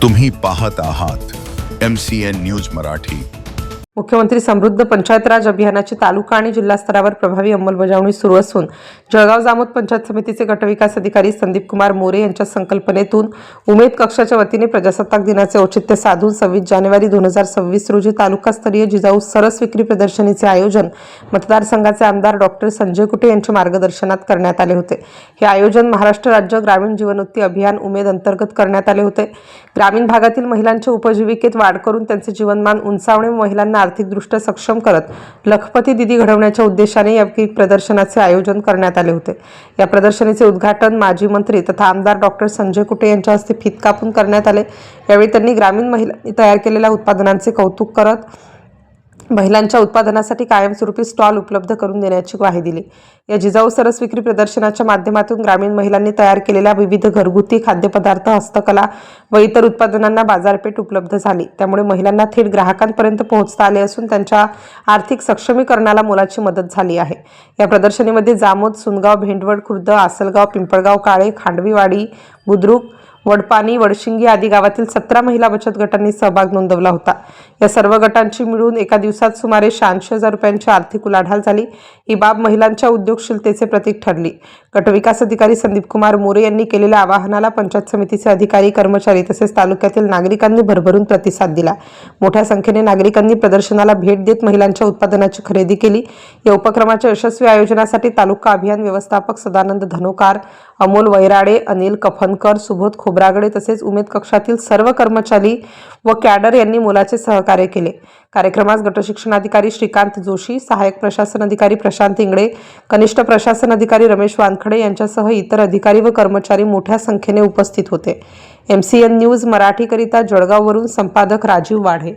तुम्ही पाहत आहात MCN न्यूज मराठी। मुख्यमंत्री समृद्ध पंचायत राज अभियानाची तालुका आणि जिल्हा स्तरावर प्रभावी अंमलबजावणी सुरू असून जळगाव जामोद पंचायत समितीचे गटविकास अधिकारी संदीप कुमार मोरे यांच्या संकल्पनेतून उमेद कक्षाच्या वतीने प्रजासत्ताक दिनाचे औचित्य साधून 26 जानेवारी 2026 रोजी तालुकास्तरीय जिजाऊ सरस विक्री प्रदर्शनीचे आयोजन मतदारसंघाचे आमदार डॉक्टर संजय कुटे यांच्या मार्गदर्शनात करण्यात आले होते। हे आयोजन महाराष्ट्र राज्य ग्रामीण जीवनोन्नती अभियान उमेद अंतर्गत करण्यात आले होते। ग्रामीण भागातील महिलांच्या उपजीविकेत वाढ करून त्यांचे जीवनमान उंचावणे व महिलांना आर्थिकदृष्ट्या सक्षम करत लखपती दिदी घडवण्याच्या उद्देशाने या प्रदर्शनाचे आयोजन करण्यात आले होते। या प्रदर्शनीचे उद्घाटन माजी मंत्री तथा आमदार डॉक्टर संजय कुटे यांच्या हस्ते फीत कापून करण्यात आले। यावेळी त्यांनी ग्रामीण महिलांनी तयार केलेल्या उत्पादनांचे कौतुक करत महिलांच्या उत्पादनासाठी कायमस्वरूपी स्टॉल उपलब्ध करून देण्याची ग्वाही दिली। या जिजाऊ सरस विक्री प्रदर्शनाच्या माध्यमातून ग्रामीण महिलांनी तयार केलेल्या विविध घरगुती खाद्यपदार्थ, हस्तकला व इतर उत्पादनांना बाजारपेठ उपलब्ध झाली। त्यामुळे महिलांना थेट ग्राहकांपर्यंत पोहोचता आले असून त्यांच्या आर्थिक सक्षमीकरणाला मोलाची मदत झाली आहे। या प्रदर्शनीमध्ये जामोद, सुनगाव, भेंडवड खुर्द, आसलगाव, पिंपळगाव, काळे, खांडवीवाडी, बुद्रुक, वडपाणी, वडशिंगी आदी गावातील 17 महिला बचत गटांनी सहभाग नोंदवला होता। या सर्व गटांची मिळून एका दिवसात सुमारे 86,000 रुपयांची आर्थिक उलाढाल झाली। ही बाब महिलांच्या उद्योगशीलतेचे प्रतीक ठरली। गटविकास अधिकारी संदीप कुमार मोरे यांनी केलेल्या आवाहनाला पंचायत समितीचे अधिकारी, कर्मचारी तसेच तालुक्यातील नागरिकांनी भरभरून प्रतिसाद दिला। मोठ्या संख्येने नागरिकांनी प्रदर्शनाला भेट देत महिलांच्या उत्पादनाची खरेदी केली। या उपक्रमाच्या यशस्वी आयोजनासाठी तालुका अभियान व्यवस्थापक सदानंद धनोकार, अमोल वैराडे, अनिल कफनकर, सुबोध खोब्रागडे तसेच उमेद कक्षातील सर्व कर्मचारी व कॅडर यांनी मोलाचे सहकार्य केले। कार्यक्रमास गटशिक्षणाधिकारी श्रीकांत जोशी, सहाय्यक प्रशासन अधिकारी प्रशांत इंगळे, कनिष्ठ प्रशासन अधिकारी रमेश वानखडे यांच्यासह इतर अधिकारी व कर्मचारी मोठ्या संख्येने उपस्थित होते। MCN न्यूज मराठी करिता जळगाववरून संपादक राजीव वाढे।